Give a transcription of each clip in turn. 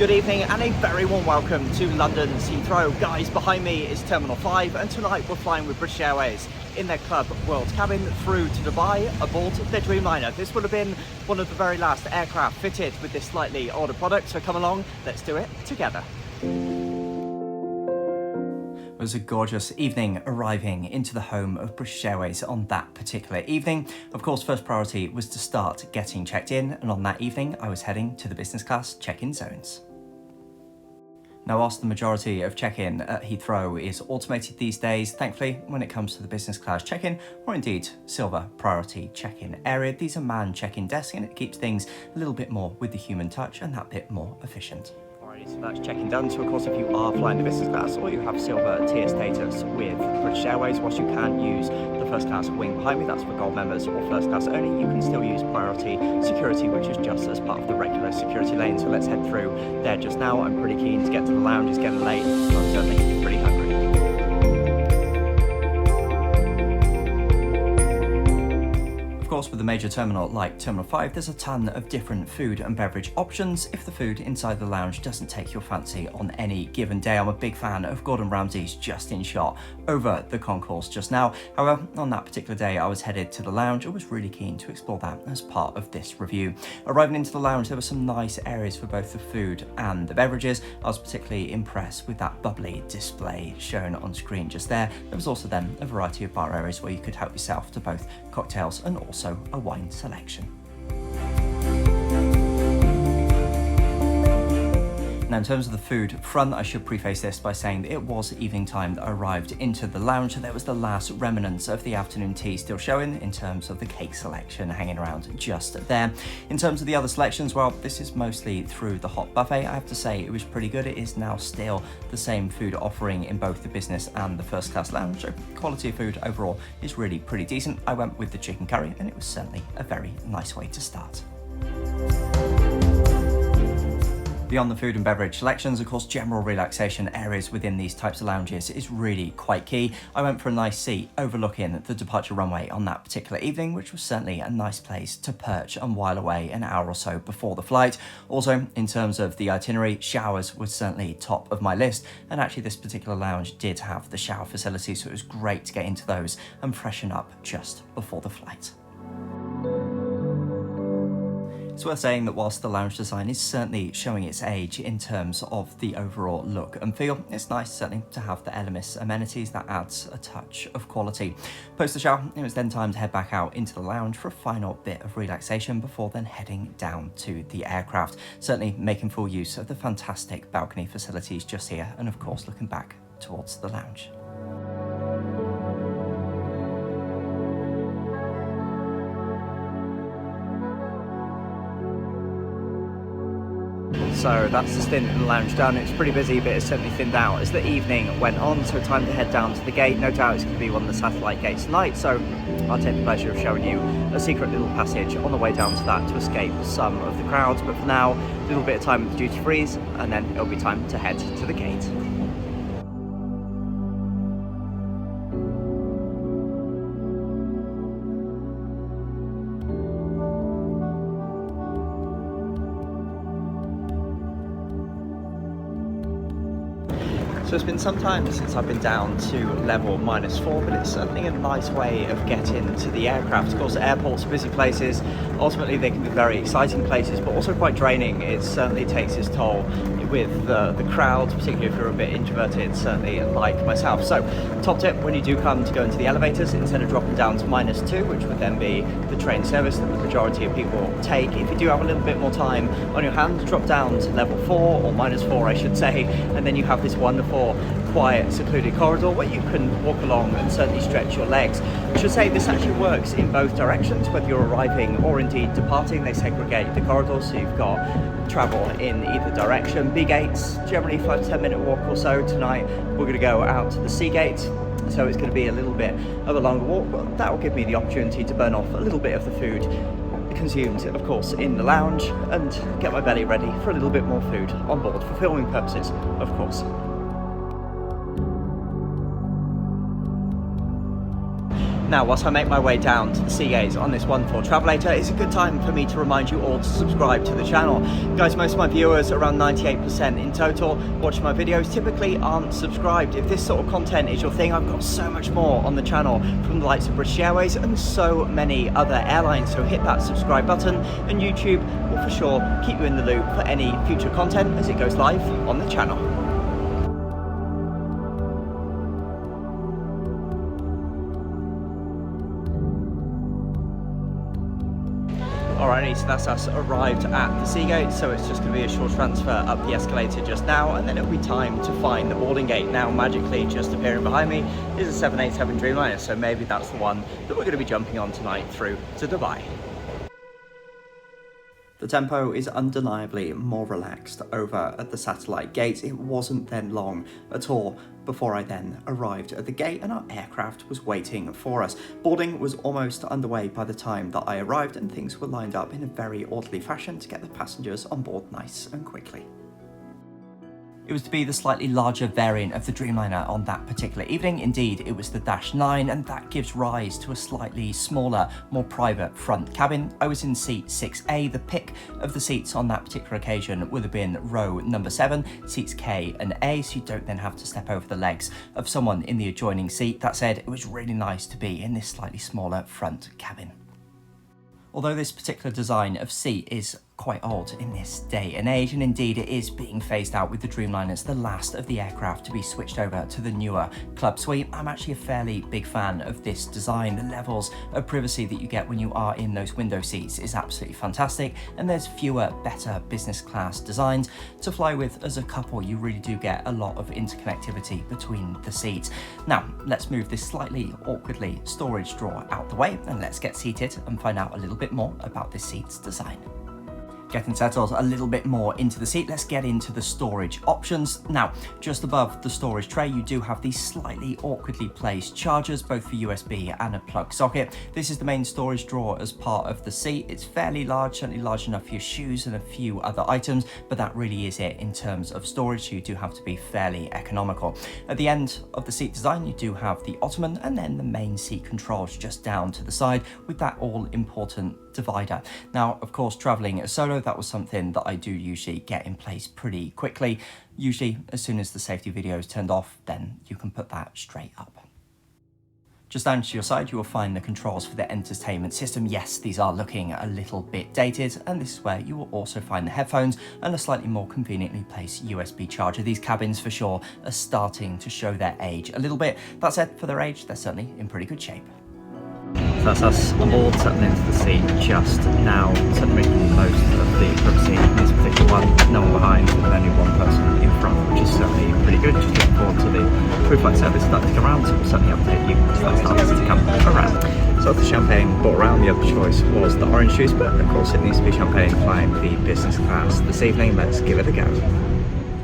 Good evening and a very warm welcome to London's Heathrow. Guys, behind me is Terminal 5 and tonight we're flying with British Airways in their Club World cabin through to Dubai aboard their Dreamliner. This would have been one of the very last aircraft fitted with this slightly older product, so come along, let's do it together. It was a gorgeous evening arriving into the home of British Airways on that particular evening. Of course, first priority was to start getting checked in, and on that evening I was heading to the business class check-in zones. Now, whilst the majority of check-in at Heathrow is automated these days, thankfully, when it comes to the business class check-in, or indeed silver priority check-in area, these are manned check-in desks, and it keeps things a little bit more with the human touch and that bit more efficient. So that's check-in done. So of course, if you are flying the business class or you have silver tier status with British Airways, whilst you can use the first class wing behind me, that's for gold members, or first class only, you can still use priority security, which is just as part of the regular security lane. So let's head through there just now. I'm pretty keen to get to the lounge. It's getting late. I'm certainly pretty hungry. Of course, with a major terminal like Terminal 5, there's a ton of different food and beverage options if the food inside the lounge doesn't take your fancy on any given day. I'm a big fan of Gordon Ramsay's Just in Shot over the concourse just now. However, on that particular day, I was headed to the lounge. I was really keen to explore that as part of this review. Arriving into the lounge, there were some nice areas for both the food and the beverages. I was particularly impressed with that bubbly display shown on screen just there. There was also then a variety of bar areas where you could help yourself to both cocktails and also a wine selection. Now, in terms of the food front, I should preface this by saying that it was evening time that I arrived into the lounge, so there was the last remnants of the afternoon tea still showing in terms of the cake selection hanging around just there. In terms of the other selections, well, this is mostly through the hot buffet. I have to say it was pretty good. It is now still the same food offering in both the business and the first class lounge, so quality of food overall is really pretty decent. I went with the chicken curry and it was certainly a very nice way to start. Beyond the food and beverage selections, of course, general relaxation areas within these types of lounges is really quite key. I went for a nice seat overlooking the departure runway on that particular evening, which was certainly a nice place to perch and while away an hour or so before the flight. Also, in terms of the itinerary, showers was certainly top of my list, and actually this particular lounge did have the shower facility, so it was great to get into those and freshen up just before the flight. It's worth saying that whilst the lounge design is certainly showing its age in terms of the overall look and feel, it's nice certainly to have the Elemis amenities that adds a touch of quality. Post the shower, it was then time to head back out into the lounge for a final bit of relaxation before then heading down to the aircraft, certainly making full use of the fantastic balcony facilities just here, and of course looking back towards the lounge. So that's the stint in the lounge done. It's pretty busy, but it's certainly thinned out as the evening went on, so time to head down to the gate. No doubt it's going to be one of the satellite gates tonight, so I'll take the pleasure of showing you a secret little passage on the way down to that to escape some of the crowds. But for now, a little bit of time with the duty frees, and then it'll be time to head to the gate. So it's been some time since I've been down to level -4, but it's certainly a nice way of getting to the aircraft. Of course, airports are busy places. Ultimately, they can be very exciting places, but also quite draining. It certainly takes its toll with the crowd, particularly if you're a bit introverted, certainly like myself. So, top tip, when you do come to go into the elevators, instead of dropping down to -2, which would then be the train service that the majority of people take, if you do have a little bit more time on your hands, drop down to level 4, or -4 I should say, and then you have this wonderful quiet, secluded corridor where you can walk along and certainly stretch your legs. I should say this actually works in both directions, whether you're arriving or indeed departing. They segregate the corridors, so you've got travel in either direction. B gates, generally 5 to 10 minute walk or so. Tonight we're going to go out to the C gate, so it's going to be a little bit of a longer walk, but that will give me the opportunity to burn off a little bit of the food consumed, of course, in the lounge, and get my belly ready for a little bit more food on board for filming purposes, of course. Now, whilst I make my way down to the sea gates on this wonderful travelator, it's a good time for me to remind you all to subscribe to the channel. Guys, most of my viewers, around 98% in total, watching my videos typically aren't subscribed. If this sort of content is your thing, I've got so much more on the channel from the likes of British Airways and so many other airlines, so hit that subscribe button and YouTube will for sure keep you in the loop for any future content as it goes live on the channel. Alrighty, so that's us arrived at the sea gate, so it's just going to be a short transfer up the escalator just now, and then it'll be time to find the boarding gate. Now, magically just appearing behind me is a 787 Dreamliner, so maybe that's the one that we're going to be jumping on tonight through to Dubai. The tempo is undeniably more relaxed over at the satellite gate. It wasn't then long at all before I then arrived at the gate and our aircraft was waiting for us. Boarding was almost underway by the time that I arrived and things were lined up in a very orderly fashion to get the passengers on board nice and quickly. It was to be the slightly larger variant of the Dreamliner on that particular evening. Indeed, it was the Dash 9, and that gives rise to a slightly smaller, more private front cabin. I was in seat 6A. The pick of the seats on that particular occasion would have been row number 7, seats K and A, so you don't then have to step over the legs of someone in the adjoining seat. That said, it was really nice to be in this slightly smaller front cabin. Although this particular design of seat is quite old in this day and age, and indeed it is being phased out with the Dreamliners, the last of the aircraft to be switched over to the newer Club Suite. I'm actually a fairly big fan of this design. The levels of privacy that you get when you are in those window seats is absolutely fantastic, and there's fewer, better business class designs to fly with. As a couple, you really do get a lot of interconnectivity between the seats. Now, let's move this slightly awkwardly storage drawer out the way, and let's get seated and find out a little bit more about this seat's design. Getting settled a little bit more into the seat, let's get into the storage options. Now, just above the storage tray, you do have these slightly awkwardly placed chargers, both for USB and a plug socket. This is the main storage drawer as part of the seat. It's fairly large, certainly large enough for your shoes and a few other items, but that really is it in terms of storage, so you do have to be fairly economical. At the end of the seat design, you do have the ottoman and then the main seat controls just down to the side with that all-important divider. Now, of course, traveling as solo, that was something that I do usually get in place pretty quickly. Usually, as soon as the safety video is turned off, then you can put that straight up. Just down to your side, you will find the controls for the entertainment system. Yes, these are looking a little bit dated, and this is where you will also find the headphones and a slightly more conveniently placed USB charger. These cabins, for sure, are starting to show their age a little bit. That said, for their age, they're certainly in pretty good shape. So that's us on board, settling into the seat just now, certainly making the most of the privacy in this particular one. No one behind and only one person in front, which is certainly pretty good. Just looking forward to the Pushback service starting to come around, so we'll certainly update you as that starts to come around. So the champagne brought around, the other choice was the orange juice, but of course it needs to be champagne flying the business class this evening. Let's give it a go.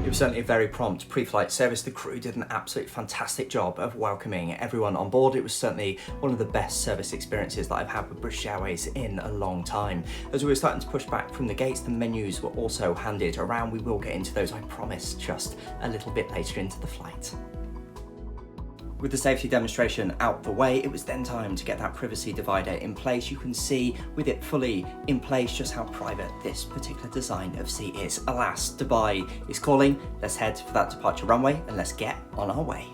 It was certainly a very prompt pre-flight service. The crew did an absolute fantastic job of welcoming everyone on board. It was certainly one of the best service experiences that I've had with British Airways in a long time. As we were starting to push back from the gates, the menus were also handed around. We will get into those, I promise, just a little bit later into the flight. With the safety demonstration out the way, it was then time to get that privacy divider in place. You can see with it fully in place just how private this particular design of seat is. Alas, Dubai is calling. Let's head for that departure runway and let's get on our way.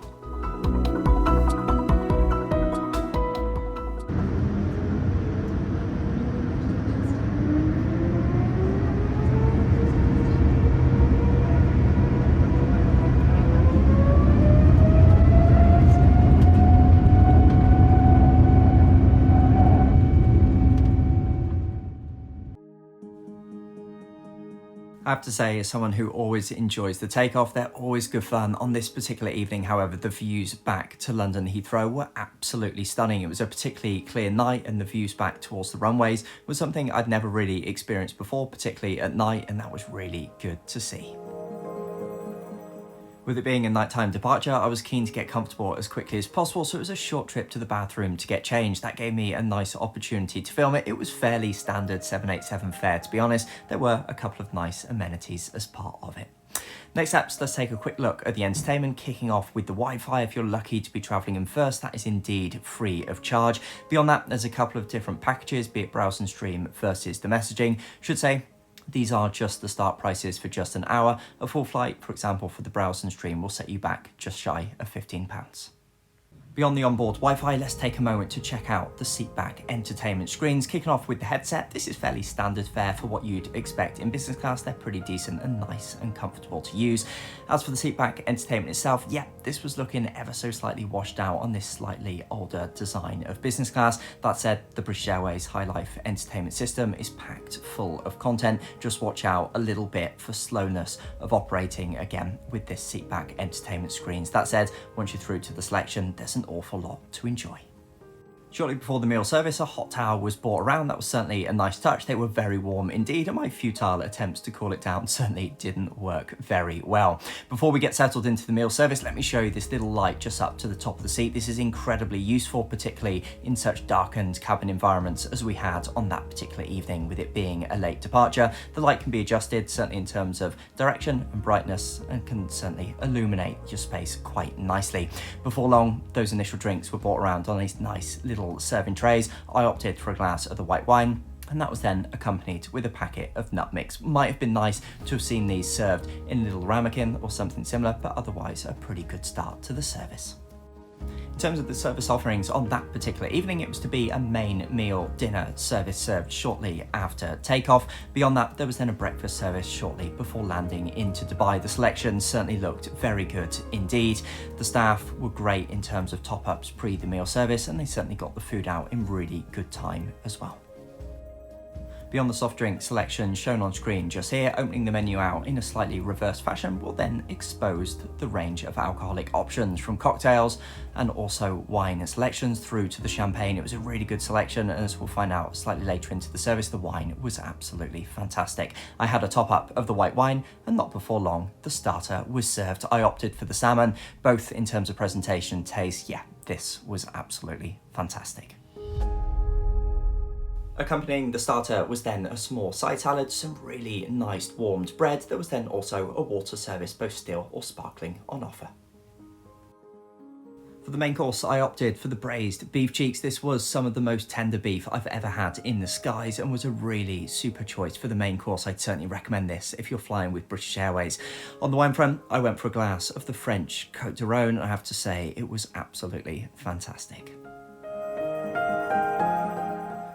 I have to say, as someone who always enjoys the takeoff, they're always good fun. On this particular evening, however, the views back to London Heathrow were absolutely stunning. It was a particularly clear night, and the views back towards the runways was something I'd never really experienced before, particularly at night, and that was really good to see. With it being a nighttime departure, I was keen to get comfortable as quickly as possible, so it was a short trip to the bathroom to get changed. That gave me a nice opportunity to film it. It was fairly standard 787 fare, to be honest. There were a couple of nice amenities as part of it. Next up, let's take a quick look at the entertainment, kicking off with the Wi-Fi. If you're lucky to be travelling in first, that is indeed free of charge. Beyond that, there's a couple of different packages, be it browse and stream versus the messaging. Should say, these are just the start prices for just an hour. A full flight, for example, for the browse and stream will set you back just shy of £15. Beyond the onboard Wi-Fi, let's take a moment to check out the seatback entertainment screens. Kicking off with the headset, this is fairly standard fare for what you'd expect in business class. They're pretty decent and nice and comfortable to use. As for the seatback entertainment itself, yeah, this was looking ever so slightly washed out on this slightly older design of business class. That said, the British Airways High Life entertainment system is packed full of content. Just watch out a little bit for slowness of operating again with this seatback entertainment screens. That said, once you're through to the selection, there's an awful lot to enjoy. Shortly before the meal service, a hot towel was brought around. That was certainly a nice touch. They were very warm indeed, and my futile attempts to cool it down certainly didn't work very well. Before we get settled into the meal service, let me show you this little light just up to the top of the seat. This is incredibly useful, particularly in such darkened cabin environments as we had on that particular evening, with it being a late departure. The light can be adjusted, certainly in terms of direction and brightness, and can certainly illuminate your space quite nicely. Before long, those initial drinks were brought around on these nice little serving trays. I opted for a glass of the white wine, and that was then accompanied with a packet of nut mix. Might have been nice to have seen these served in a little ramekin or something similar, but otherwise a pretty good start to the service. In terms of the service offerings on that particular evening, it was to be a main meal dinner service served shortly after takeoff. Beyond that, there was then a breakfast service shortly before landing into Dubai. The selection certainly looked very good indeed. The staff were great in terms of top-ups pre the meal service, and they certainly got the food out in really good time as well. Beyond the soft drink selection shown on screen just here, opening the menu out in a slightly reversed fashion will then expose the range of alcoholic options, from cocktails and also wine and selections through to the champagne. It was a really good selection, and as we'll find out slightly later into the service, the wine was absolutely fantastic. I had a top up of the white wine, and not before long the starter was served. I opted for the salmon, both in terms of presentation and taste. Yeah, this was absolutely fantastic. Accompanying the starter was then a small side salad, some really nice warmed bread. There was then also a water service, both still or sparkling, on offer. For the main course, I opted for the braised beef cheeks. This was some of the most tender beef I've ever had in the skies, and was a really super choice for the main course. I'd certainly recommend this if you're flying with British Airways. On the wine front, I went for a glass of the French Côte de Rhône, and I have to say it was absolutely fantastic.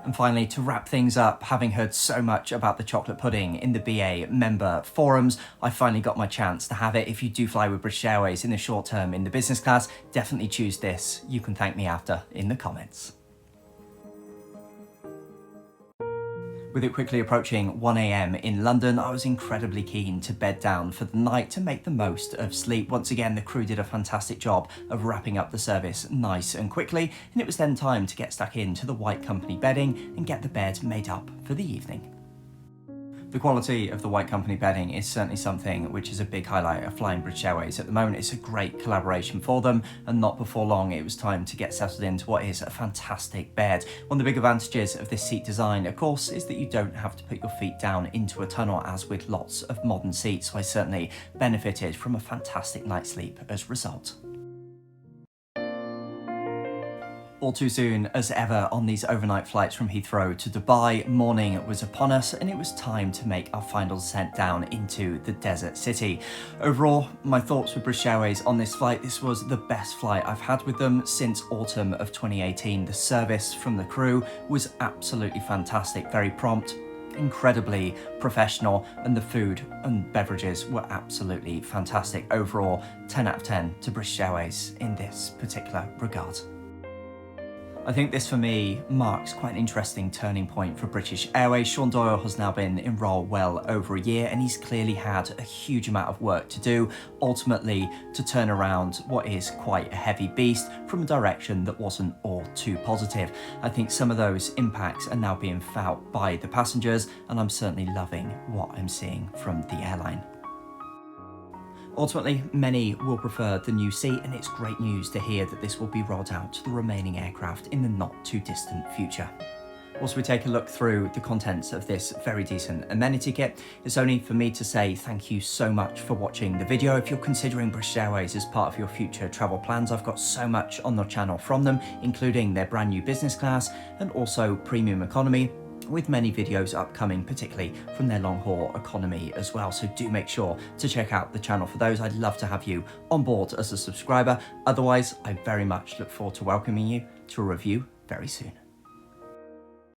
And finally, to wrap things up, having heard so much about the chocolate pudding in the BA member forums, I finally got my chance to have it. If you do fly with British Airways in the short term in the business class, definitely choose this. You can thank me after in the comments. With it quickly approaching 1 AM in London, I was incredibly keen to bed down for the night to make the most of sleep. Once again, the crew did a fantastic job of wrapping up the service nice and quickly, and it was then time to get stuck into the White Company bedding and get the bed made up for the evening. The quality of the White Company bedding is certainly something which is a big highlight of flying British Airways at the moment. It's a great collaboration for them, and not before long it was time to get settled into what is a fantastic bed. One of the big advantages of this seat design, of course, is that you don't have to put your feet down into a tunnel as with lots of modern seats, so I certainly benefited from a fantastic night's sleep as a result. All too soon, as ever, on these overnight flights from Heathrow to Dubai, morning was upon us, and it was time to make our final descent down into the desert city. Overall, my thoughts with British Airways on this flight: this was the best flight I've had with them since autumn of 2018. The service from the crew was absolutely fantastic, very prompt, incredibly professional, and the food and beverages were absolutely fantastic. Overall, 10 out of 10 to British Airways in this particular regard. I think this for me marks quite an interesting turning point for British Airways. Sean Doyle has now been in role well over a year, and he's clearly had a huge amount of work to do, ultimately to turn around what is quite a heavy beast from a direction that wasn't all too positive. I think some of those impacts are now being felt by the passengers, and I'm certainly loving what I'm seeing from the airline. Ultimately, many will prefer the new seat, and it's great news to hear that this will be rolled out to the remaining aircraft in the not too distant future. Whilst we take a look through the contents of this very decent amenity kit, it's only for me to say thank you so much for watching the video. If you're considering British Airways as part of your future travel plans, I've got so much on the channel from them, including their brand new business class and also premium economy, with many videos upcoming, particularly from their long haul economy as well. So do make sure to check out the channel for those. I'd love to have you on board as a subscriber. Otherwise, I very much look forward to welcoming you to a review very soon.